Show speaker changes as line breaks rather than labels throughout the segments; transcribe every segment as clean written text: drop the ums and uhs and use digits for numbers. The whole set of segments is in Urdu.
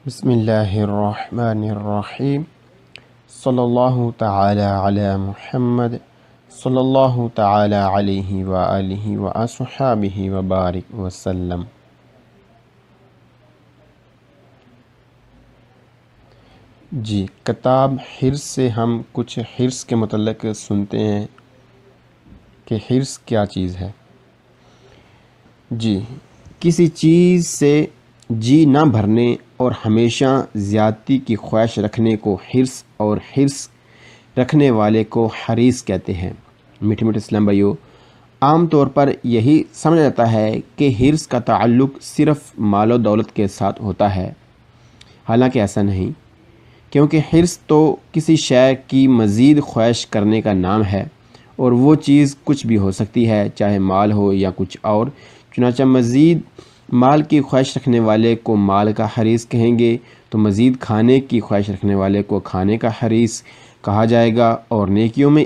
بسم اللہ الرحمن الرحیم صلی اللہ تعالی علی محمد صلی اللہ تعالی علیہ وآلہ وصحبہ وبارک وسلم۔ جی، کتاب حرص سے ہم کچھ حرص کے متعلق سنتے ہیں کہ حرص کیا چیز ہے۔ جی، کسی چیز سے جی نہ بھرنے اور ہمیشہ زیادتی کی خواہش رکھنے کو حرص اور حرص رکھنے والے کو حریص کہتے ہیں۔ میٹھے میٹھے اسلام بھائیو، عام طور پر یہی سمجھا جاتا ہے کہ حرص کا تعلق صرف مال و دولت کے ساتھ ہوتا ہے، حالانکہ ایسا نہیں، کیونکہ حرص تو کسی شے کی مزید خواہش کرنے کا نام ہے، اور وہ چیز کچھ بھی ہو سکتی ہے، چاہے مال ہو یا کچھ اور۔ چنانچہ مزید مال کی خواہش رکھنے والے کو مال کا حریص کہیں گے، تو مزید کھانے کی خواہش رکھنے والے کو کھانے کا حریص کہا جائے گا، اور نیکیوں میں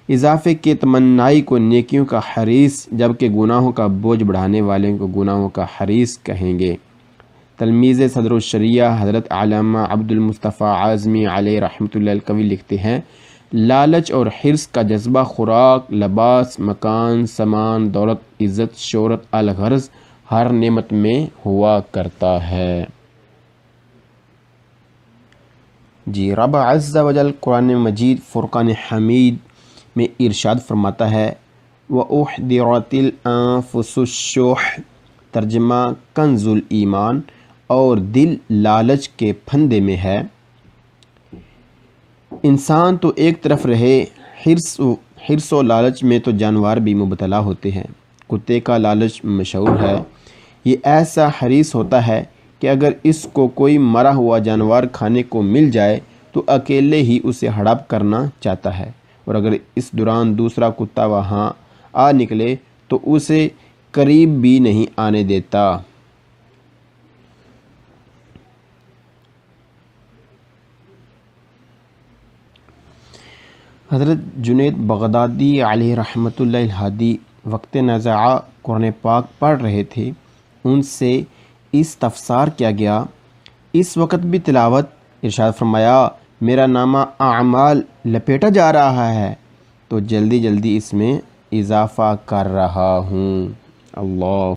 اضافے کے تمنائی کو نیکیوں کا حریص، جبکہ گناہوں کا بوجھ بڑھانے والے کو گناہوں کا حریص کہیں گے۔ تلمیذ صدر الشریعہ حضرت علامہ عبد المصطفیٰ اعظمی علیہ رحمۃ اللہ القوی لکھتے ہیں، لالچ اور حرص کا جذبہ خوراک، لباس، مکان، سامان، دولت، عزت، شہرت، الغرض ہر نعمت میں ہوا کرتا ہے۔ جی، رب عز و جل قرآن مجید فرقان حمید میں ارشاد فرماتا ہے، وَأُحْضِرَتِ الْأَنفُسُ الشُّحَّ، ترجمہ کنز الایمان، اور دل لالچ کے پھندے میں ہے۔ انسان تو ایک طرف رہے، حرص و لالچ میں تو جانور بھی مبتلا ہوتے ہیں۔ کتے کا لالچ مشہور ہے، یہ ایسا حریص ہوتا ہے کہ اگر اس کو کوئی مرا ہوا جانور کھانے کو مل جائے تو اکیلے ہی اسے ہڑپ کرنا چاہتا ہے، اور اگر اس دوران دوسرا کتا وہاں آ نکلے تو اسے قریب بھی نہیں آنے دیتا۔ حضرت جنید بغدادی علیہ رحمۃ اللہ الہادی وقت نزاع قرآن پاک پڑھ رہے تھے، ان سے استفسار کیا گیا، اس وقت بھی تلاوت؟ ارشاد فرمایا، میرا نامہ اعمال لپیٹا جا رہا ہے تو جلدی جلدی اس میں اضافہ کر رہا ہوں۔ اللہ۔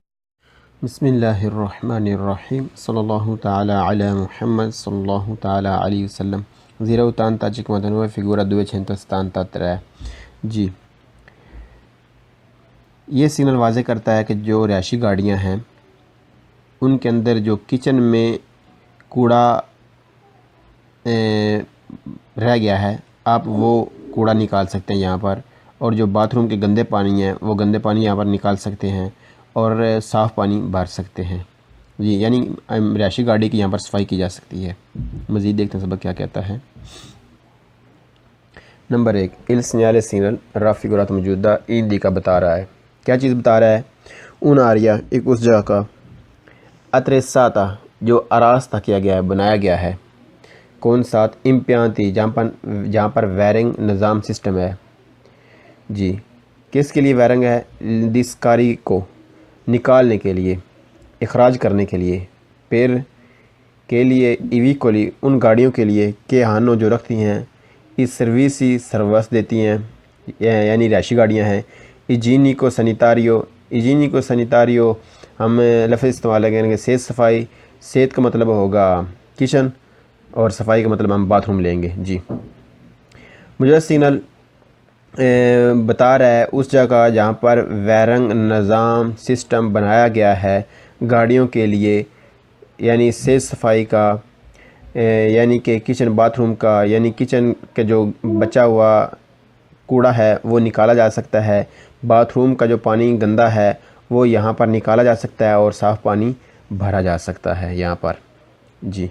بسم اللہ الرحمن الرحیم صلی اللہ تعالی علی محمد صلی اللہ تعالی علیہ وسلم۔ زیرہ اتان تاجک مدنوع فگورہ 273 جی، یہ سگنل واضح کرتا ہے کہ جو رہائشی گاڑیاں ہیں ان کے اندر جو کچن میں کوڑا رہ گیا ہے، آپ وہ کوڑا نکال سکتے ہیں یہاں پر، اور جو باتھ روم کے گندے پانی ہیں وہ گندے پانی یہاں پر نکال سکتے ہیں، اور صاف پانی بھر سکتے ہیں۔ جی، یعنی رہائشی گاڑی کی یہاں پر صفائی کی جا سکتی ہے۔ مزید دیکھتے ہیں سبق کیا کہتا ہے۔ Number 1، il segnale signal raffigurato موجودہ indica بتا رہا ہے۔ کیا چیز بتا رہا ہے؟ un'area، ایک اس جگہ کا، attrezzata جو آراستہ کیا گیا ہے، بنایا گیا ہے، کون ساتھ، impianti جہاں پر وائرنگ نظام سسٹم ہے۔ جی، کس کے لیے وائرنگ ہے؟ discarico کو نکالنے کے لیے، اخراج کرنے کے لیے، پھر کے لیے ایویکولی ان گاڑیوں کے لیے کہ ہانو جو رکھتی ہیں، اس سروسی سروس دیتی ہیں، یعنی رہائشی گاڑیاں ہیں۔ ایجینیکو سینیٹاریو ہم لفظ استعمال کریں گے، صحت صفائی، صحت کا مطلب ہوگا کچن، اور صفائی کا مطلب ہم باتھ روم لیں گے۔ جی، مجھے سگنل بتا رہا ہے اس جگہ جہاں پر وائرنگ نظام سسٹم بنایا گیا ہے گاڑیوں کے لیے، یعنی صحت صفائی کا، یعنی کہ کچن باتھ روم کا، یعنی کچن کے جو بچا ہوا کوڑا ہے وہ نکالا جا سکتا ہے، باتھ روم کا جو پانی گندا ہے وہ یہاں پر نکالا جا سکتا ہے، اور صاف پانی بھرا جا سکتا ہے یہاں پر۔ جی،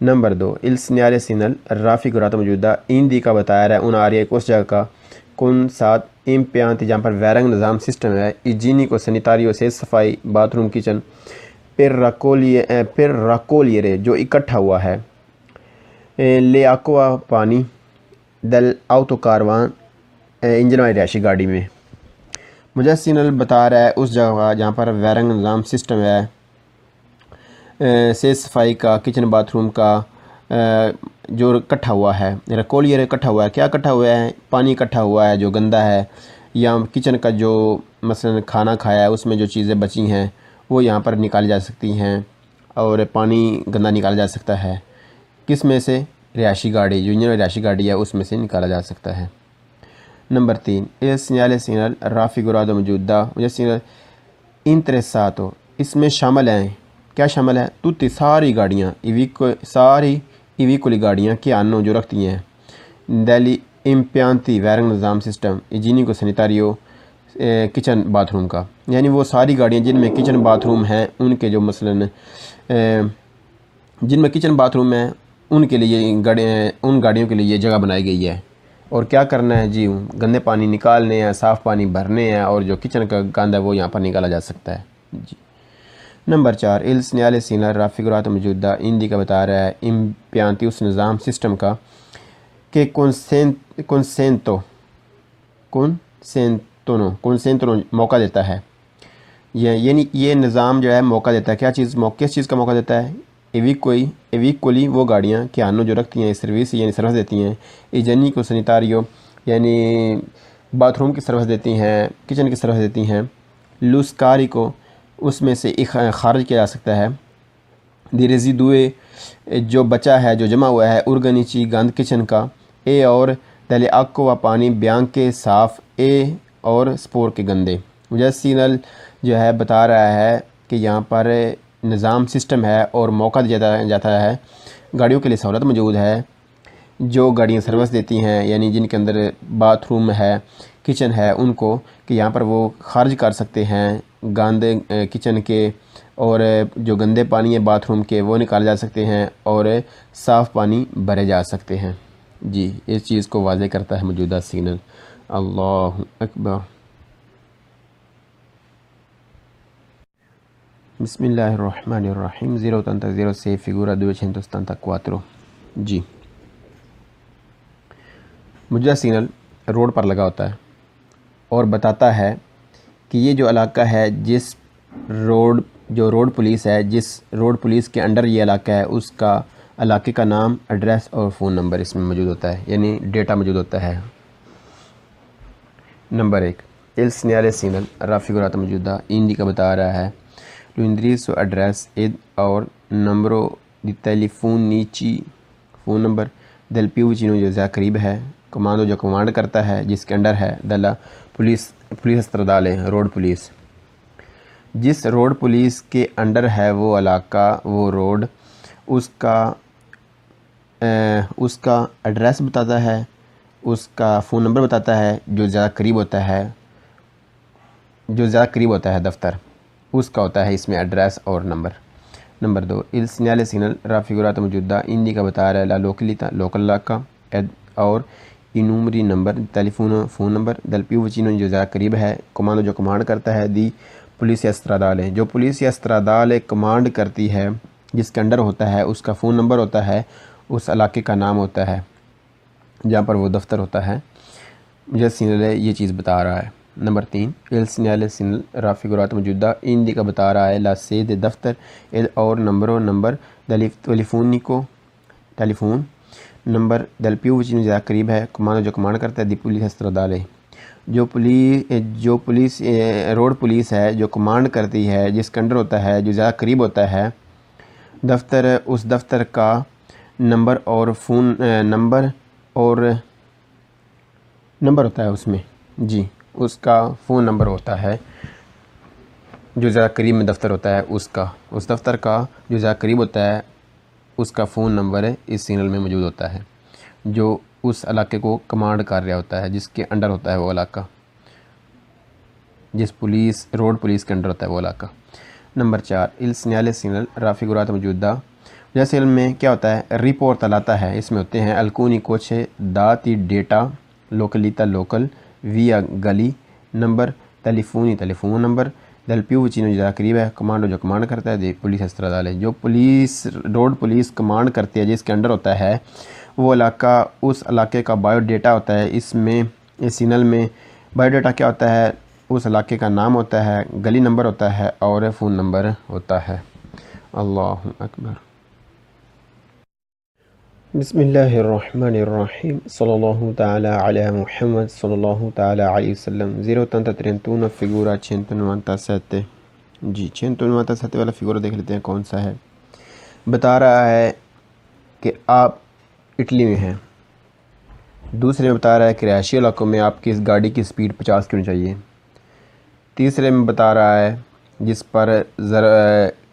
number 2، il segnale signal raffigurato موجودہ indica بتایا رہا ہے un'area ایک اس جگہ کا، کون ساتھ impianti جہاں پر وائرنگ نظام سسٹم ہے، igienico sanitario صحت صفائی، باتھ روم کچن، پھر raccogliere جو اکٹھا ہوا ہے، le acqua پانی، del autocaravan انجن والی رہائشی گاڑی میں۔ مجھے سگنل بتا رہا ہے اس جگہ جہاں پر وائرنگ نظام سسٹم ہے، سے صفائی کا، کچن باتھ روم کا جو اکٹھا ہوا ہے، رکولیے اکٹھا ہوا ہے، کیا اکٹھا ہوا ہے؟ پانی اکٹھا ہوا ہے جو گندا ہے، یا کچن کا جو مثلا کھانا کھایا ہے اس میں جو چیزیں بچی ہیں وہ یہاں پر نکالی جا سکتی ہیں، اور پانی گندا نکالا جا سکتا ہے۔ کس میں سے؟ رہائشی گاڑی، جو انجن رہائشی گاڑی ہے اس میں سے نکالا جا سکتا ہے۔ Number 3، il segnale segnal raffigurato موجودہ segnal interessato، اس میں شامل ہیں، کیا شامل ہے؟ tutti ساری گاڑیاں، ساری ایویکولی گاڑیاں کہ hanno جو رکھتی ہیں degli impianti وائرنگ نظام system igienico sanitario kitchen bathroom کا، یعنی وہ ساری گاڑیاں جن میں کچن باتھ روم ہیں ان کے جو مثلاً جن میں کچن باتھ روم ہیں ان کے لیے ان گاڑیوں کے لیے یہ جگہ بنائی گئی ہے۔ اور کیا کرنا ہے جی؟ گندے پانی نکالنے ہیں، صاف پانی بھرنے ہیں، اور جو کچن کا گند ہے وہ یہاں پر نکالا جا سکتا ہے جی۔ Number 4، il segnale segnal raffigurato موجودہ ہندی کا بتا رہا ہے امپیانتی اس نظام سسٹم کا کہ کنسینتونو موقع دیتا ہے، یعنی یہ نظام جو ہے موقع دیتا ہے، کیا چیز کس چیز کا موقع دیتا ہے؟ ایویکولی وہ گاڑیاں کہ hanno جو رکھتی ہیں سروس، یعنی سروس دیتی ہیں، igienico sanitario یعنی باتھ روم کی سروس دیتی ہیں، کچن کی سروس دیتی ہیں، l'uscarico اس میں سے خارج کیا جا سکتا ہے، di residui جو بچا ہے، جو جمع ہوا ہے، organici گند کچن کا، اے اور delle acqua پانی، bianche صاف، اے اور سپور کے گندے۔ مجھے سینل جو ہے بتا رہا ہے کہ یہاں پر نظام سسٹم ہے اور موقع دیا جاتا ہے، گاڑیوں کے لیے سہولت موجود ہے، جو گاڑیاں سروس دیتی ہیں یعنی جن کے اندر باتھ روم ہے، کچن ہے، ان کو کہ یہاں پر وہ خارج کر سکتے ہیں گندے کچن کے، اور جو گندے پانی ہے باتھ روم کے وہ نکالے جا سکتے ہیں، اور صاف پانی بھرے جا سکتے ہیں جی۔ اس چیز کو واضح کرتا ہے موجودہ سگنل۔ اللہ اکبر۔ بسم اللہ الرحمن الرحیم۔ 086 figura 274 جی۔ موجودہ سگنل روڈ پر لگا ہوتا ہے اور بتاتا ہے کہ یہ جو علاقہ ہے، جس روڈ پولیس ہے، جس روڈ پولیس کے انڈر یہ علاقہ ہے، اس کا علاقے کا نام، ایڈریس اور فون نمبر اس میں موجود ہوتا ہے، یعنی ڈیٹا موجود ہوتا ہے۔ Number 1، il segnale segnal raffigurato موجودہ ہندی کا بتا رہا ہے l'indirizzo address ed اور numero di telefonici phone number del più vicino جو زیادہ قریب ہے، کمانڈو جو کمانڈ کرتا ہے جس کے انڈر ہے، della پولیس استردالے روڈ پولیس، جس روڈ پولیس کے انڈر ہے وہ علاقہ، وہ روڈ، اس کا ایڈریس بتاتا ہے، اس کا فون نمبر بتاتا ہے، جو زیادہ قریب ہوتا ہے دفتر، اس کا ہوتا ہے اس میں ایڈریس اور number. Number 2، il segnale segnal raffigurato موجودہ ہندی کا بتا رہا ہے la località لوکل علاقہ اور i numeri number telephone phone number del più vicino جو زیادہ قریب ہے، کمانڈو جو کمانڈ کرتا ہے، دی پولیس استرادالے جو پولیس استرادالے کمانڈ کرتی ہے، جس کے انڈر ہوتا ہے، اس کا فون نمبر ہوتا ہے، اس علاقے کا نام ہوتا ہے جہاں پر وہ دفتر ہوتا ہے۔ مجھے سینل یہ چیز بتا رہا ہے۔ Number 3، il segnale segnal raffigurato موجودہ ہندی کا بتا رہا ہے la sede دفتر اور number telephone number del più vicino زیادہ قریب ہے، کمانڈو جو کمانڈ کرتا ہے، دی پولیس استرادالے جو پولیس روڈ پولیس ہے جو کمانڈ کرتی ہے، جس کے انڈر ہوتا ہے، جو زیادہ قریب ہوتا ہے دفتر، اس دفتر کا نمبر اور فون نمبر اور نمبر ہوتا ہے اس میں جی، اس کا فون نمبر ہوتا ہے جو زیادہ قریب میں دفتر ہوتا ہے، اس دفتر کا جو زیادہ قریب ہوتا ہے اس کا فون نمبر اس سگنل میں موجود ہوتا ہے، جو اس علاقے کو کمانڈ کر رہا ہوتا ہے، جس کے انڈر ہوتا ہے وہ علاقہ، جس روڈ پولیس کے انڈر ہوتا ہے وہ علاقہ۔ Number 4، il segnale segnal raffigurato موجودہ جیسے علم میں کیا ہوتا ہے؟ رپورٹ لاتا ہے، اس میں ہوتے ہیں alcuni کچھ dati data, località local, via گلی، number telephone number, del più vicino جو زیادہ قریب ہے، کمانڈو جو کمانڈ کرتا ہے، دی پولیس استرادالے جو روڈ پولیس کمانڈ کرتی ہے، جس کے انڈر ہوتا ہے وہ علاقہ، اس علاقے کا بایو ڈیٹا ہوتا ہے، اس سگنل میں بایو ڈیٹا کیا ہوتا ہے؟ اس علاقے کا نام ہوتا ہے، گلی نمبر ہوتا ہے اور فون نمبر ہوتا ہے۔ اللہ اکبر۔ بسم اللہ الرحمن الرحیم صلی اللہ تعالی علی محمد صلی اللہ تعالی علیہ وسلم 081 figura 197۔ جی 197 والا فگورہ دیکھ لیتے ہیں کون سا ہے۔ بتا رہا ہے کہ آپ اٹلی میں ہیں، دوسرے میں بتا رہا ہے کہ رہائشی علاقوں میں آپ کی اس گاڑی کی سپیڈ 50 کی ہونی چاہیے، تیسرے میں بتا رہا ہے جس پر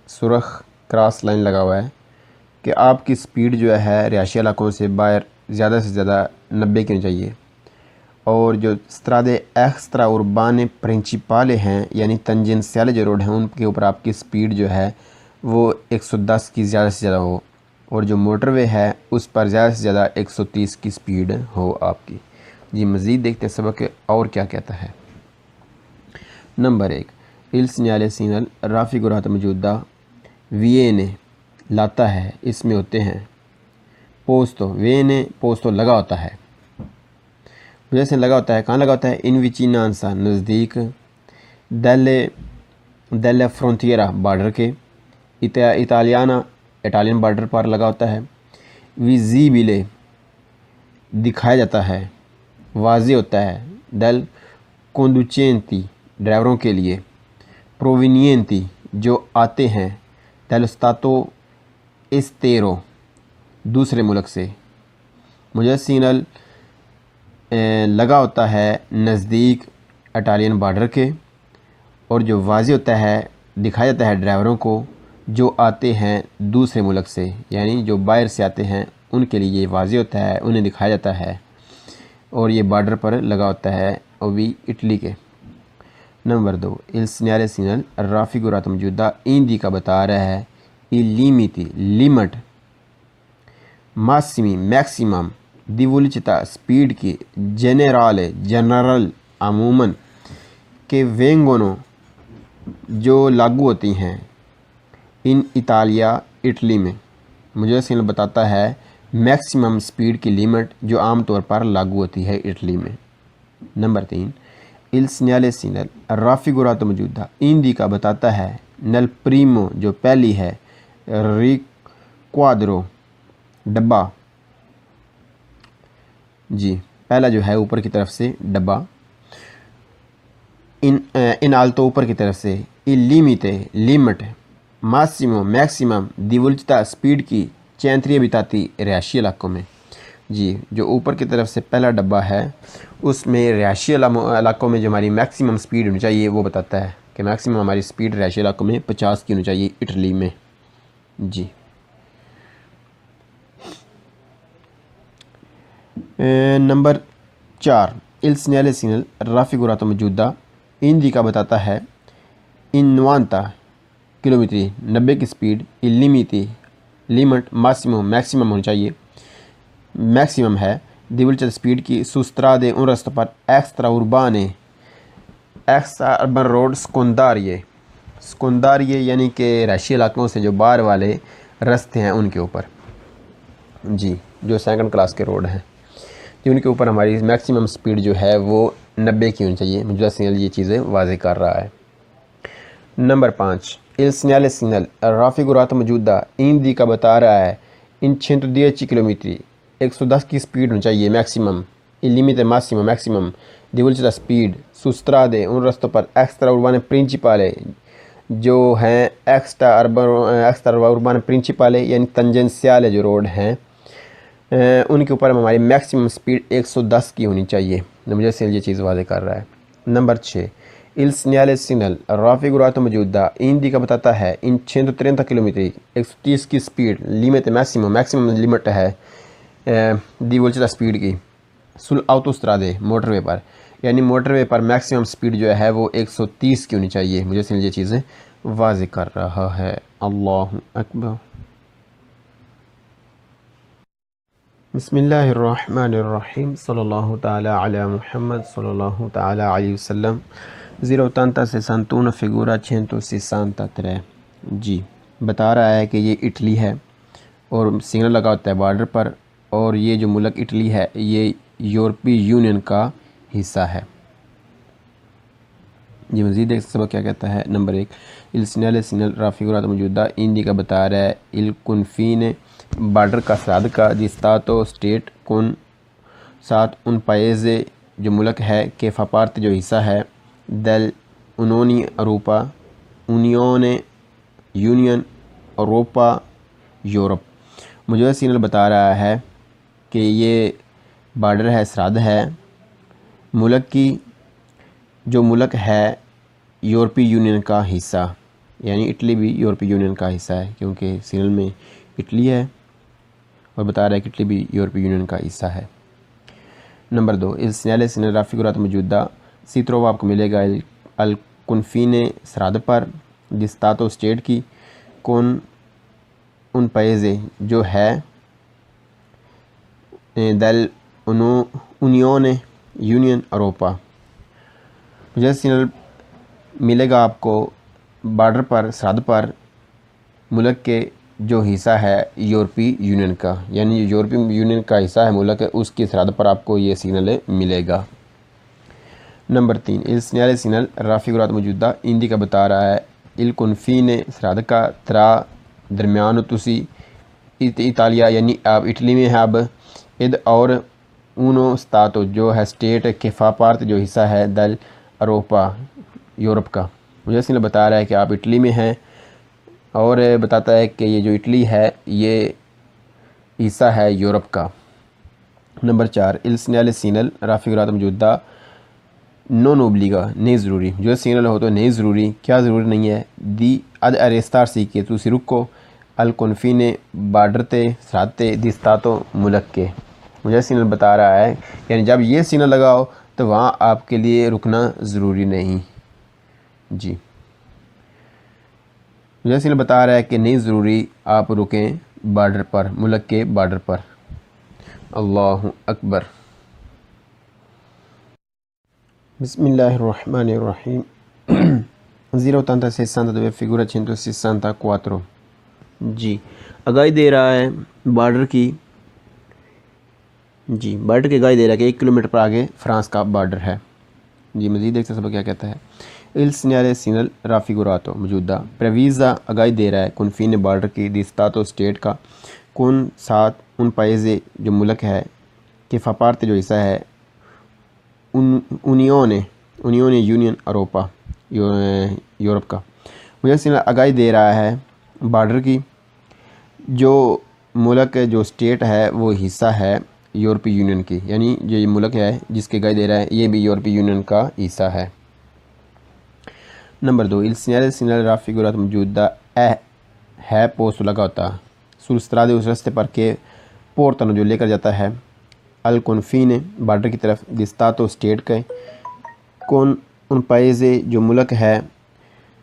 سرخ کراس لائن لگا ہوا ہے کہ آپ کی سپیڈ جو ہے رہائشی علاقوں سے باہر زیادہ سے زیادہ 90 کی ہونی چاہیے، اور جو strade extra urbane principale ہیں یعنی تنجنسیال جو روڈ ہیں ان کے اوپر آپ کی سپیڈ جو ہے وہ 110 کی زیادہ سے زیادہ ہو، اور جو موٹر وے ہے اس پر زیادہ سے زیادہ 130 کی سپیڈ ہو آپ کی۔ جی مزید دیکھتے ہیں سبق اور کیا کہتا ہے۔ Number 1، il segnale segnal raffigurato موجودہ viene لاتا ہے، اس میں ہوتے ہیں پوستو، viene پوستو لگا ہوتا ہے، جیسے لگا ہوتا ہے کہاں لگا ہوتا ہے؟ in vicinanza نزدیک، delle frontiera بارڈر کے، italiana اٹالین بارڈر پر لگا ہوتا ہے، visibile دکھایا جاتا ہے، واضح ہوتا ہے، del conducenti ڈرائیوروں کے لیے، provenienti جو آتے ہیں، dello stato estero دوسرے ملک سے، مجسینل لگا ہوتا ہے نزدیک اٹالین بارڈر کے، اور جو واضح ہوتا ہے دکھایا جاتا ہے ڈرائیوروں کو جو آتے ہیں دوسرے ملک سے، یعنی جو باہر سے آتے ہیں ان کے لیے یہ واضح ہوتا ہے، انہیں دکھایا جاتا ہے، اور یہ بارڈر پر لگا ہوتا ہے اور بھی اٹلی کے۔ Number 2، il segnale segnal raffigurato موجودہ ایندی کا بتا رہا ہے i limiti لیمٹ ماسمی میکسیمم دی velocità سپیڈ کی جنرل عموماً کہ vengono جو لاگو ہوتی ہیں ان اٹالیا اٹلی میں، مجھے سیل بتاتا ہے میکسیمم سپیڈ کی لیمٹ جو عام طور پر لاگو ہوتی ہے اٹلی میں۔ Number 3، il segnale segnal raffigurato موجودہ ایندی کا بتاتا ہے nel primo جو پہلی ہے riquadro ڈبہ، جی پہلا جو ہے اوپر کی طرف سے ڈبہ، ان آلتو اوپر کی طرف سے، il limite لیمٹ، ماسیمو میکسیمم دی velocità سپیڈ کی چینتری بتاتی رہائشی علاقوں میں۔ جی جو اوپر کی طرف سے پہلا ڈبہ ہے اس میں رہائشی علاقوں میں جو ہماری میکسیمم سپیڈ ہونی چاہیے وہ بتاتا ہے کہ میکسیمم ہماری سپیڈ رہائشی علاقوں میں 50 کی ہونی چاہیے اٹلی میں۔ جی number 4، il segnale segnal raffigurato موجودہ ایندی کا بتاتا ہے in 90 کلومیٹر 90 کی سپیڈ il limiti لیمٹ ماسیمو میکسیمم ہونی چاہیے، میکسیمم ہے دی velocità سپیڈ کی su strade ان رستوں پر ایکسٹرا اربن روڈ سکنداریے یعنی کہ رہائشی علاقوں سے جو باہر والے رستے ہیں ان کے اوپر، جی جو سیکنڈ کلاس کے روڈ ہیں ان کے اوپر ہماری میکسیمم سپیڈ جو ہے وہ 90 کی ہونی چاہیے۔ موجودہ سگنل یہ چیزیں واضح کر رہا ہے۔ Number 5، il segnale segnal raffigurato موجودہ ایندی کا بتا رہا ہے ان 110 کلومیٹر 110 کی سپیڈ ہونی چاہیے maximum, il limite massimo maximum دی velocità سپیڈ su strade ان رستوں پر ایکسٹرا اربان پرنچپالے جو ہیں ایکسٹرا اربان پرنچپالے یعنی تنجنسیال جو روڈ ہیں ان کے اوپر ہماری میکسیمم سپیڈ 110 کی ہونی چاہیے۔ مجھے سے یہ چیز واضح کر رہا ہے۔ Number 6، il segnale segnal raffigurato موجودہ ایندی کا بتاتا ہے ان 130 کلومیٹر 130 کی سپیڈ لیمٹ میکسیمم لیمٹ ہے دی velocità سپیڈ کی sul autostrade موٹر وے پر، یعنی موٹر وے پر میکسیمم سپیڈ جو ہے وہ 130 کی ہونی چاہیے۔ مجھے سے یہ چیزیں واضح کر رہا ہے۔ اللہ اکبر۔ بسم اللہ الرحمن الرحیم صلی اللہ تعالی علی محمد صلی اللہ تعالی علیہ وسلم 080 figura 163۔ جی بتا رہا ہے کہ یہ اٹلی ہے اور سگنل لگا ہوتا ہے بارڈر پر، اور یہ جو ملک اٹلی ہے یہ یورپی یونین کا حصہ ہے۔ جی مزید ایک سبق کیا کہتا ہے؟ نمبر 1 il segnale raffigurato موجودہ indica بتا رہا ہے il confine بارڈر کا سرحد کا di stato state con ساتھ ان paese جو ملک ہے کہ fa parte جو حصہ ہے del unione Europa یونین اوروپا یورپ. موجودہ سگنل بتا رہا ہے کہ یہ بارڈر ہے، سرحد ہے ملک کی، جو ملک ہے یورپی یونین کا حصہ، یعنی اٹلی بھی یورپی یونین کا حصہ ہے کیونکہ سگنل میں اٹلی ہے اور بتا رہا ہے کہ اٹلی بھی یورپی یونین کا حصہ ہے. نمبر 2 اس سگنل raffigurato موجودہ سی ترو آپ کو ملے گا الکنفینے سرحد پر di stato اسٹیٹ کی کون ان paese جو ہے del unione یونین اوروپا. مجھے سگنل ملے گا آپ کو بارڈر پر، سرحد پر، ملک کے جو حصہ ہے یورپی یونین کا، یعنی یورپی یونین کا حصہ ہے ملک، اس کی سرحد پر آپ کو یہ سگنل ملے گا. نمبر 3 il segnale raffigurato موجودہ indica بتا رہا ہے il confine سرحد کا ترا درمیان تسی اٹالیا یعنی آپ اٹلی میں ہے اب اد اور اونو stato جو ہے اسٹیٹ کے فا پارت جو حصہ ہے دل اروپا یورپ کا. مجھے سگنل بتا رہا ہے کہ آپ اٹلی میں ہیں اور بتاتا ہے کہ یہ جو اٹلی ہے یہ حصہ ہے یورپ کا. نمبر 4 il segnale raffigurato موجودہ نون اوبلیگا نہیں ضروری. جو سگنل ہو تو نہیں ضروری، کیا ضروری نہیں ہے؟ دی اد ارستار سی کے تسی رکو الکنفینے بارڈر تے سرحد تے دی stato ملک کے. مجھے سگنل بتا رہا ہے یعنی جب یہ سگنل لگاؤ تو وہاں آپ کے لیے رکنا ضروری نہیں. جی مجھے سگنل بتا رہا ہے کہ نہیں ضروری آپ رکیں بارڈر پر، ملک کے بارڈر پر. اللہ اکبر. بسم اللہ الرحمن الرحیم. 080 figura 164. جی آگاہی دے رہا ہے بارڈر کی، جی بارڈر کی آگاہی دے رہا ہے کہ 1 کلومیٹر پر آگے فرانس کا بارڈر ہے. جی مزید ایک سبق کیا کہتا ہے؟ il segnale raffigurato موجودہ پریویزا آگاہی دے رہا ہے کنفین بارڈر کی di stato اسٹیٹ کا کون ساتھ ان paese جو ملک ہے کہ fa parte جو حصہ ہے یونین اوروپا یورپ کا. مجھے سگنل آگاہی دے رہا ہے بارڈر کی، جو ملک جو اسٹیٹ ہے وہ حصہ ہے یورپی یونین کی، یعنی جو یہ ملک ہے جس کی آگاہی دے رہا ہے یہ بھی یورپی یونین کا حصہ ہے. نمبر 2 il segnale raffigurato موجودہ ہے پوسٹ لگا ہوتا sul strade اس رستے پر کہ پورتانو جو لے کر جاتا ہے الکنفینے بارڈر کی طرف di stato اسٹیٹ کے کون ان paese جو ملک ہے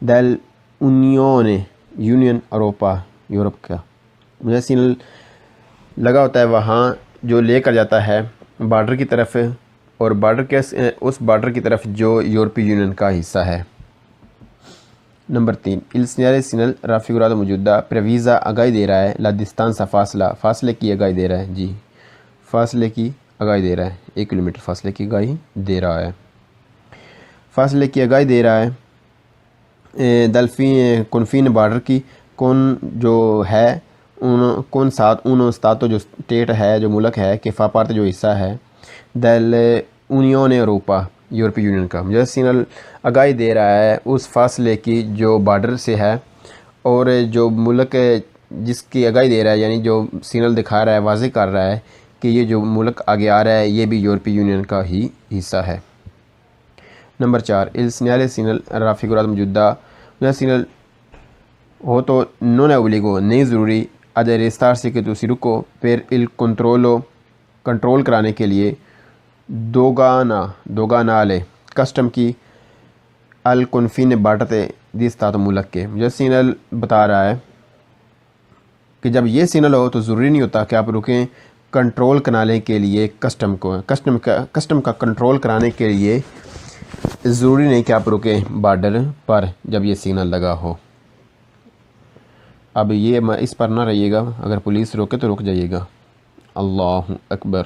del unione یونین اوروپا یورپ کا. مجھے سگنل لگا ہوتا ہے وہاں جو لے کر جاتا ہے بارڈر کی طرف، اور بارڈر کے اس بارڈر کی طرف جو یورپی یونین کا حصہ ہے. نمبر 3 il segnale raffigurato موجودہ پریویزا آگاہی دے رہا ہے la distanza فاصلے کی آگاہی دے رہا ہے. جی فاصلے کی آگاہی دے رہا ہے، 1 کلومیٹر فاصلے کی آگاہی دے رہا ہے. فاصلے کی آگاہی دے رہا ہے کنفین بارڈر کی کون جو ہے کون ساتھ اونو stato جو اسٹیٹ ہے جو ملک ہے کہ فا پارت جو حصہ ہے del unione Europa یورپی یونین کا. مجھے سگنل آگاہی دے رہا ہے اس فاصلے کی جو بارڈر سے ہے، اور جو ملک جس کی آگاہی دے رہا ہے یعنی جو سگنل دکھا رہا ہے، واضح کر رہا ہے کہ یہ جو ملک آگے آ رہا ہے یہ بھی یورپی یونین کا ہی حصہ ہے. نمبر 4 il segnale raffigurato موجودہ سگنل ہو تو نون اوبلیگو نہیں ضروری ad arrestar سے کہ تسی رکو پھر il controllo کنٹرول کرانے کے لیے دوگانالے کسٹم کی الکنفین بارڈر تے di stato ملک کے. مجھے سگنل بتا رہا ہے کہ جب یہ سگنل ہو تو ضروری نہیں ہوتا کہ آپ رکیں کنٹرول کرانے کے لیے کسٹم کا کنٹرول کرانے کے لیے ضروری نہیں کہ آپ رکیں بارڈر پر جب یہ سگنل لگا ہو. اب یہ اس پر نہ رہیے گا، اگر پولیس روکے تو رک جائیے گا. اللہ اکبر.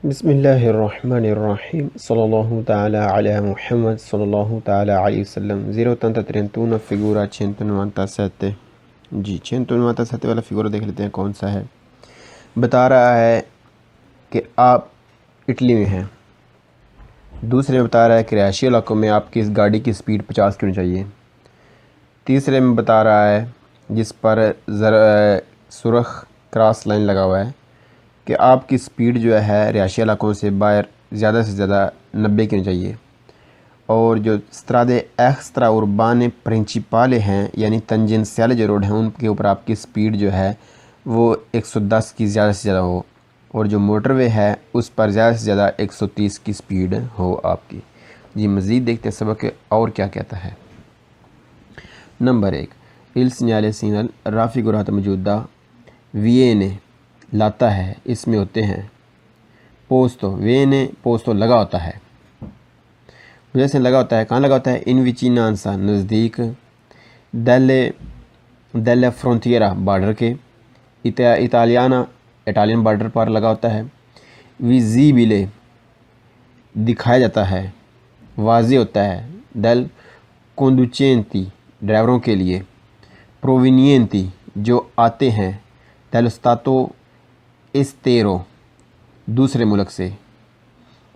بسم اللہ الرحمن الرحیم صلی اللہ تعالی علی محمد صلی اللہ تعالی علیہ وسلم 081 figura 197. جی 197 والا فگورا دیکھ لیتے ہیں کون سا ہے. بتا رہا ہے کہ آپ اٹلی میں ہیں. دوسرے میں بتا رہا ہے کہ رہائشی علاقوں میں آپ کی اس گاڑی کی سپیڈ 50 کی ہونی چاہیے. تیسرے میں بتا رہا ہے جس پر سرخ کراس لائن لگا ہوا ہے کہ آپ کی سپیڈ جو ہے رہائشی علاقوں سے باہر زیادہ سے زیادہ 90 کی ہونی چاہیے. اور جو استرادے ایکسٹرا اربانے پرنچپالے ہیں یعنی تنجنسیالے جو روڈ ہیں ان کے اوپر آپ کی سپیڈ جو ہے وہ 110 کی زیادہ سے زیادہ ہو، اور جو موٹر وے ہے اس پر زیادہ سے زیادہ 130 کی سپیڈ ہو آپ کی. جی مزید دیکھتے ہیں سبق اور کیا کہتا ہے. Number 1 il segnale segnal raffigurato موجودہ viene لاتا ہے، اس میں ہوتے ہیں پوستو viene پوستو لگا ہوتا ہے، جیسے لگا ہوتا ہے کہاں لگا ہوتا ہے ان وچینانسا نزدیک، delle frontiera بارڈر کے، اٹالیانا اٹالین بارڈر پر لگا ہوتا ہے، ویزیبلے دکھایا جاتا ہے، واضح ہوتا ہے، del conducenti ڈرائیوروں کے لیے، provenienti جو آتے ہیں، dello stato estero دوسرے ملک سے.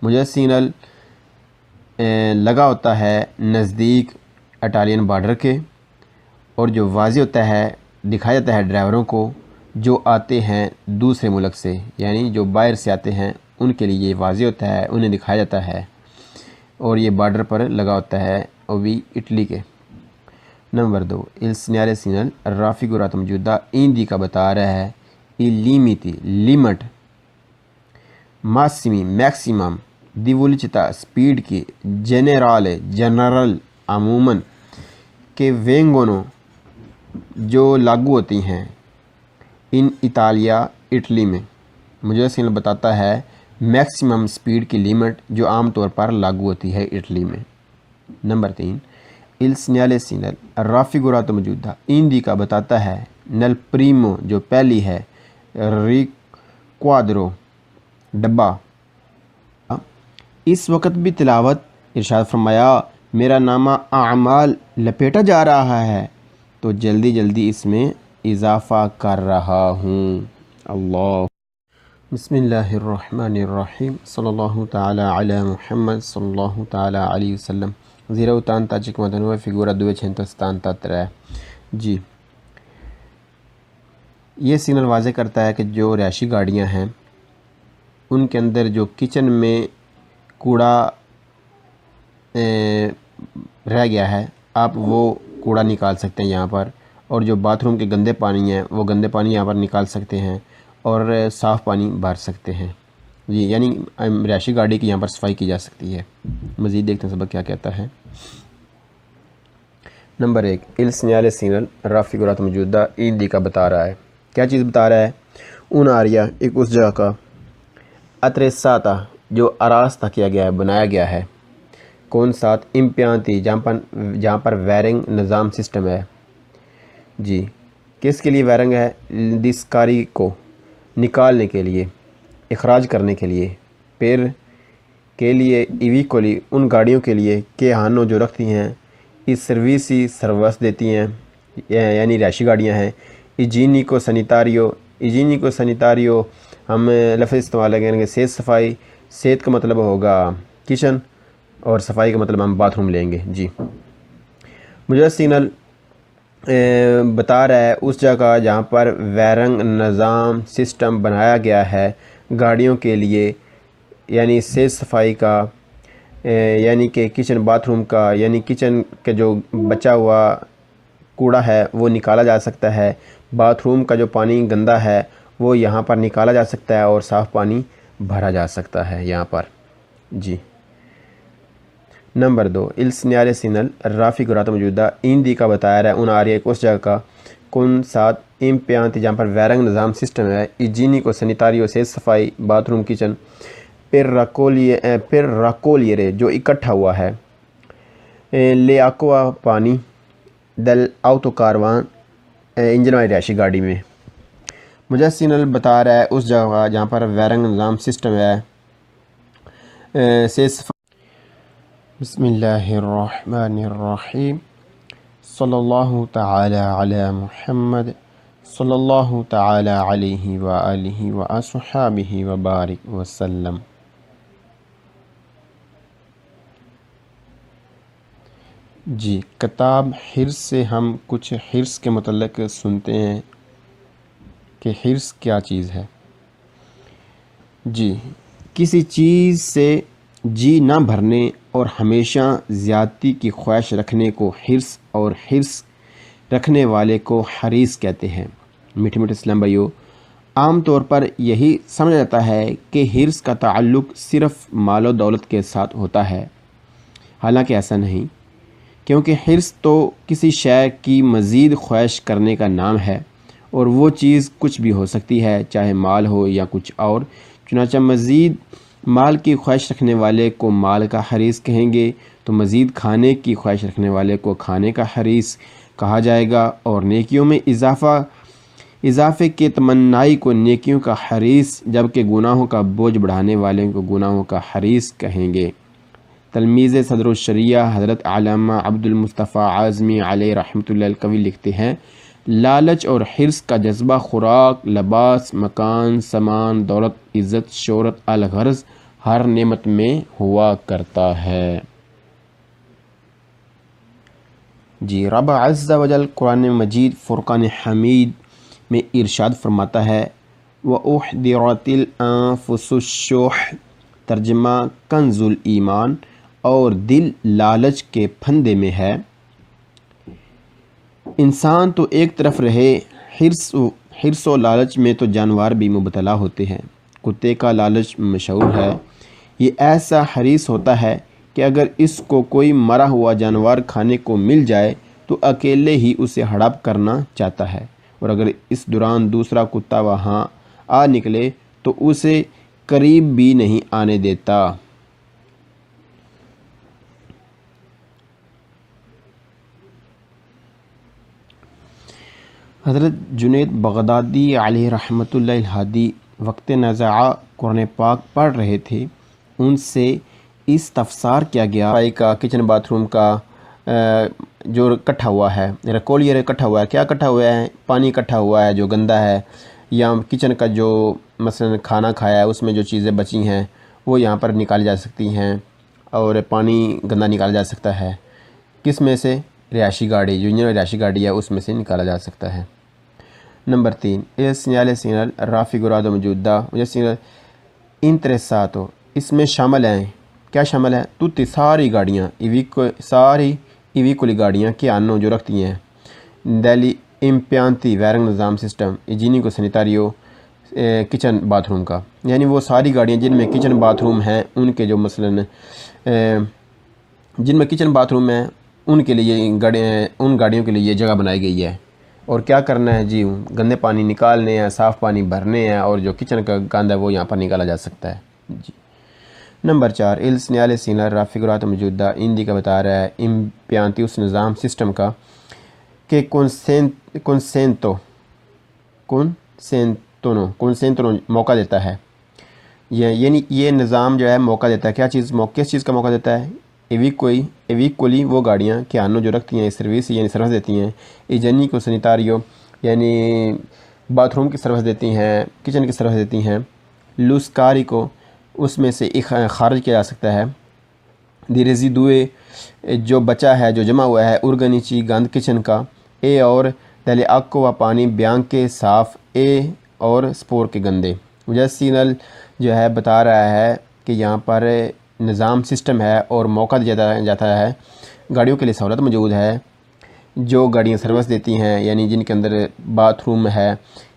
مجھے سینل لگا ہوتا ہے نزدیک اٹالین بارڈر کے، اور جو واضح ہوتا ہے دکھایا جاتا ہے ڈرائیوروں کو جو آتے ہیں دوسرے ملک سے، یعنی جو باہر سے آتے ہیں ان کے لیے یہ واضح ہوتا ہے، انہیں دکھایا جاتا ہے، اور یہ بارڈر پر لگا ہوتا ہے وہ بھی اٹلی کے. Number 2 il segnale segnal raffigurato موجودہ ایندی کا بتا رہا ہے il limiti لیمٹ ماسمی میکسیمم دی velocità سپیڈ کی جنرل عموماً کہ vengono جو لاگو ہوتی ہیں ان اٹالیا اٹلی میں. مجھے سینل بتاتا ہے میکسیمم سپیڈ کی لیمٹ جو عام طور پر لاگو ہوتی ہے اٹلی میں. Number 3 il segnale segnal raffigurato موجودہ ایندی کا بتاتا ہے nel primo جو پہلی ہے riquadro ڈبہ. اس وقت بھی تلاوت ارشاد فرمایا میرا نامہ اعمال لپیٹا جا رہا ہے تو جلدی جلدی اس میں اضافہ کر رہا ہوں. اللہ بسم اللہ الرحمن الرحیم صلی اللہ تعالی علی محمد صلی اللہ تعالی علیہ وسلم 089 figura 273. جی یہ سگنل واضح کرتا ہے کہ جو رہائشی گاڑیاں ہیں ان کے اندر جو کچن میں کوڑا رہ گیا ہے آپ وہ کوڑا نکال سکتے ہیں یہاں پر، اور جو باتھ روم کے گندے پانی ہیں وہ گندے پانی یہاں پر نکال سکتے ہیں اور صاف پانی بھر سکتے ہیں. جی یعنی رہائشی گاڑی کی یہاں پر صفائی کی جا سکتی ہے. مزید دیکھتے ہیں سبق کیا کہتا ہے. Number 1 il segnale segnal raffigurato موجودہ ایندی کا بتا رہا ہے. کیا چیز بتا رہا ہے؟ اون آریا ایک اس جگہ کا، اتریساتا جو آراستہ کیا گیا ہے بنایا گیا ہے، کون ساتھ امپیانتی جہاں پر وائرنگ نظام سسٹم ہے. جی کس کے لیے وائرنگ ہے؟ ڈسکاری کو نکالنے کے لیے، اخراج کرنے کے لیے، پیر کے لیے ایویکولی ان گاڑیوں کے لیے کہ ہانو جو رکھتی ہیں اس سرویسی سروس دیتی ہیں یعنی رہائشی گاڑیاں ہیں. ایجینیکو سنیتاریو ہم لفظ استعمال کریں گے. صحت کا مطلب ہوگا کچن اور صفائی کا مطلب ہم باتھ روم لیں گے. جی مجھے سگنل بتا رہا ہے اس جگہ جہاں پر وائرنگ نظام سسٹم بنایا گیا ہے گاڑیوں کے لیے، یعنی صحت صفائی کا، یعنی کہ کچن باتھ روم کا، یعنی کچن کا جو بچا ہوا کوڑا ہے وہ نکالا جا سکتا ہے، باتھ روم کا جو پانی گندا ہے وہ یہاں پر نکالا جا سکتا ہے اور صاف پانی بھرا جا سکتا ہے یہاں پر. جی number 2 il segnale segnal raffigurato موجودہ ایندی کا بتایا رہا ہے ان آریا ایک اس جگہ کا، کون ساتھ امپیانتی جہاں پر وائرنگ نظام سسٹم ہے، ایجینیکو سنیتاریو صحت صفائی، باتھ روم کچن، پھر راکولیرے جو اکٹھا ہوا ہے، لے آکوا پانی، دل آؤتو کاروان انجن والی رہائشی گاڑی میں. مجھے سگنل بتا رہا ہے اس جگہ جہاں پر وائرنگ نظام سسٹم ہے سے بسم اللہ الرحمن الرحیم صلی اللہ تعالی علی محمد صلی اللہ تعالی علیہ وآلہ وآصحابہ وبارک وسلم۔ جی، کتاب حرص سے ہم کچھ حرص کے متعلق سنتے ہیں کہ حرص کیا چیز ہے۔ جی، کسی چیز سے جی نہ بھرنے اور ہمیشہ زیادتی کی خواہش رکھنے کو حرص اور حرص رکھنے والے کو حریص کہتے ہیں۔ میٹھے میٹھے اسلام بھائیو، عام طور پر یہی سمجھا جاتا ہے کہ حرص کا تعلق صرف مال و دولت کے ساتھ ہوتا ہے، حالانکہ ایسا نہیں، کیونکہ حرص تو کسی شے کی مزید خواہش کرنے کا نام ہے، اور وہ چیز کچھ بھی ہو سکتی ہے، چاہے مال ہو یا کچھ اور۔ چنانچہ مزید مال کی خواہش رکھنے والے کو مال کا حریص کہیں گے، تو مزید کھانے کی خواہش رکھنے والے کو کھانے کا حریص کہا جائے گا، اور نیکیوں میں اضافے کے تمنائی کو نیکیوں کا حریص، جبکہ گناہوں کا بوجھ بڑھانے والے کو گناہوں کا حریص کہیں گے۔ تلمیذ صدر الشریعہ حضرت علامہ عبد المصطفیٰ اعظمی علیہ رحمۃ اللہ القوی لکھتے ہیں، لالچ اور حرص کا جذبہ خوراک، لباس، مکان، سامان، دولت، عزت، شہرت، الغرض ہر نعمت میں ہوا کرتا ہے۔ جی، رب عز و جل قرآن مجید فرقان حمید میں ارشاد فرماتا ہے، وَأُحْضِرَتِ الْأَنفُسُ الشُّحَّ، ترجمہ کنز الایمان، اور دل لالچ کے پھندے میں ہے۔ انسان تو ایک طرف رہے، حرص و لالچ میں تو جانور بھی مبتلا ہوتے ہیں۔ کتے کا لالچ مشہور ہے، یہ ایسا حریص ہوتا ہے کہ اگر اس کو کوئی مرا ہوا جانور کھانے کو مل جائے تو اکیلے ہی اسے ہڑپ کرنا چاہتا ہے، اور اگر اس دوران دوسرا کتا وہاں آ نکلے تو اسے قریب بھی نہیں آنے دیتا۔ حضرت جنید بغدادی علیہ رحمۃ اللہ الہادی وقت نزاع قرآن پاک پڑھ رہے تھے، ان سے استفسار کیا گیا کا کچن باتھ روم کا جو اکٹھا ہوا ہے، رکولیے اکٹھا ہوا ہے، کیا اکٹھا ہوا ہے؟ پانی اکٹھا ہوا ہے جو گندا ہے، یا کچن کا جو مثلا کھانا کھایا ہے اس میں جو چیزیں بچی ہیں وہ یہاں پر نکالی جا سکتی ہیں، اور پانی گندا نکالا جا سکتا ہے، کس میں سے؟ رہائشی گاڑی، جو انجن رہائشی گاڑی ہے اس میں سے نکالا جا سکتا ہے۔ Number 3، il segnale segnal raffigurato موجودہ سیگنل انترساتو، اس میں شامل ہیں، کیا شامل ہے؟ tutti ساری گاڑیاں، ساری ایویکولی گاڑیاں کہ hanno جو رکھتی ہیں degli impianti وائرنگ نظام system igienico sanitario kitchen bathroom کا، یعنی وہ ساری گاڑیاں جن میں کچن باتھ روم ہیں ان کے جو مثلا جن میں کچن باتھ روم ہیں ان کے لیے ان گاڑیوں کے لیے یہ جگہ بنائی گئی ہے، اور کیا کرنا ہے جی؟ گندے پانی نکالنے ہیں، صاف پانی بھرنے ہیں، اور جو کچن کا گند ہے وہ یہاں پر نکالا جا سکتا ہے۔ جی، number 4، il segnale segnale raffigurato موجودہ ہندی کا بتا رہا ہے امپیانتی اس نظام سسٹم کا کہ کنسینتونو موقع دیتا ہے، یعنی یہ نظام جو ہے موقع دیتا ہے، کس چیز کا موقع دیتا ہے؟ ایویکولی وہ گاڑیاں کہ hanno جو رکھتی ہیں سروس، یعنی سروس دیتی ہیں، igienico sanitario یعنی باتھ روم کی سروس دیتی ہیں، کچن کی سروس دیتی ہیں، luscarico اس میں سے خارج کیا جا سکتا ہے، di residui جو بچا ہے، جو جمع ہوا ہے، organici گند کچن کا، اور delle acqua پانی bianche صاف، اور سپور کے گندے۔ وجہ سیگنل جو ہے بتا رہا ہے کہ یہاں پر نظام سسٹم ہے اور موقع دیا جاتا ہے، گاڑیوں کے لیے سہولت موجود ہے، جو گاڑیاں سروس دیتی ہیں یعنی جن کے اندر باتھ روم ہے،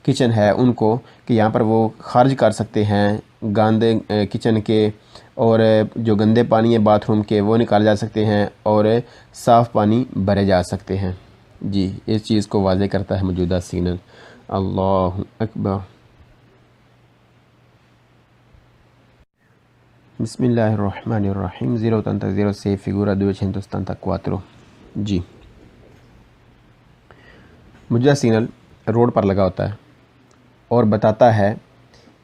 کچن ہے، ان کو کہ یہاں پر وہ خارج کر سکتے ہیں گند کچن کے، اور جو گندے پانی ہے باتھ روم کے وہ نکالے جا سکتے ہیں، اور صاف پانی بھرے جا سکتے ہیں۔ جی، اس چیز کو واضح کرتا ہے موجودہ سگنل۔ اللہ اکبر۔ بسم اللہ الرحمن الرحیم 086 figura 274۔ جی، موجودہ سگنل روڈ پر لگا ہوتا ہے اور بتاتا ہے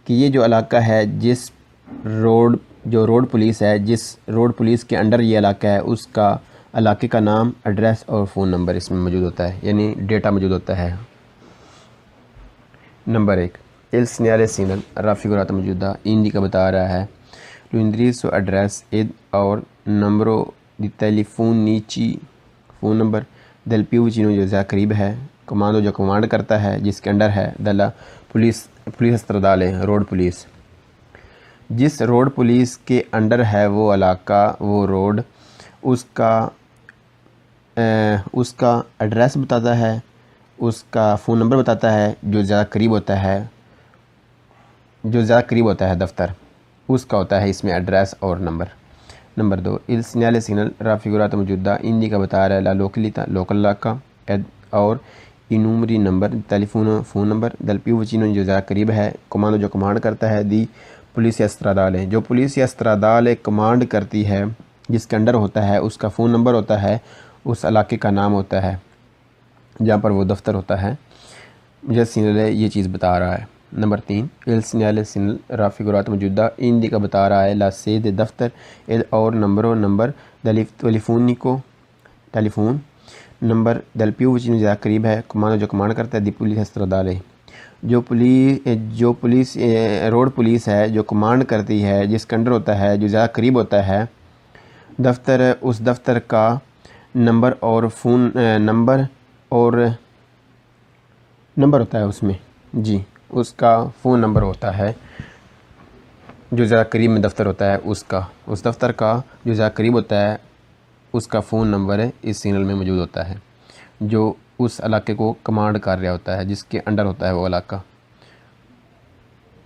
کہ یہ جو علاقہ ہے جس روڈ جو روڈ پولیس ہے، جس روڈ پولیس کے انڈر یہ علاقہ ہے، اس کا علاقے کا نام، ایڈریس اور فون نمبر اس میں موجود ہوتا ہے، یعنی ڈیٹا موجود ہوتا ہے۔ نمبر 1 il segnale raffigurato موجودہ indica بتا رہا ہے l'indirizzo address ed اور numero di telefonici phone number del più vicino جو زیادہ قریب ہے، کمانڈو جو کمانڈ کرتا ہے جس کے انڈر ہے، دلا پولیس استردالے روڈ پولیس، جس روڈ پولیس کے انڈر ہے وہ علاقہ، وہ روڈ، اس کا ایڈریس بتاتا ہے، اس کا فون نمبر بتاتا ہے، جو زیادہ قریب ہوتا ہے دفتر، اس کا ہوتا ہے اس میں ایڈریس اور number. Number 2 il segnale raffigurato موجودہ indica بتا رہا ہے la località لوکل علاقہ ed اور i numeri number phone number del più vicino جو زیادہ قریب ہے، کمانڈو جو کمانڈ کرتا ہے، دی پولیس استرادالے جو پولیس استرادالے کمانڈ کرتی ہے، جس کے انڈر ہوتا ہے، اس کا فون نمبر ہوتا ہے، اس علاقے کا نام ہوتا ہے جہاں پر وہ دفتر ہوتا ہے۔ مجھے سینیلے یہ چیز بتا رہا ہے۔ نمبر 3 il segnale raffigurato موجودہ indica بتا رہا ہے la sede دفتر ed اور number telephone number del più vicino زیادہ قریب ہے، کمانڈو جو کمانڈ کرتا ہے، دی پولیس استرادالے جو پولیس روڈ پولیس ہے جو کمانڈ کرتی ہے، جس کے انڈر ہوتا ہے، جو زیادہ قریب ہوتا ہے دفتر، اس دفتر کا نمبر اور فون نمبر اور نمبر ہوتا ہے اس میں، جی اس کا فون نمبر ہوتا ہے، جو زیادہ قریب میں دفتر ہوتا ہے اس دفتر کا جو زیادہ قریب ہوتا ہے، اس کا فون نمبر اس سگنل میں موجود ہوتا ہے، جو اس علاقے کو کمانڈ کر رہا ہوتا ہے، جس کے انڈر ہوتا ہے وہ علاقہ،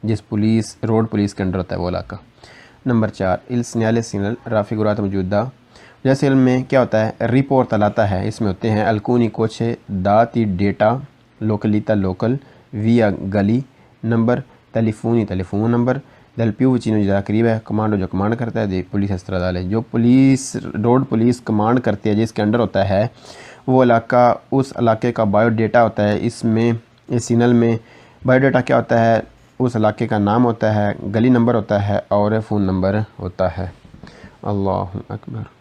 جس روڈ پولیس کے انڈر ہوتا ہے وہ علاقہ۔ نمبر 4 il segnale raffigurato موجودہ جیسے علم میں کیا ہوتا ہے، رپورٹ لاتا ہے، اس میں ہوتے ہیں alcuni coche dati data località local via گلی number telephone number del più vicino جو زیادہ قریب ہے، کمانڈو جو کمانڈ کرتا ہے، دی پولیس استرادالے جو روڈ پولیس کمانڈ کرتی ہے، جس کے انڈر ہوتا ہے وہ علاقہ، اس علاقے کا بایو ڈیٹا ہوتا ہے، اس سگنل میں بایو ڈیٹا کیا ہوتا ہے، اس علاقے کا نام ہوتا ہے، گلی نمبر ہوتا ہے اور فون نمبر ہوتا ہے۔ اللہ اکبر۔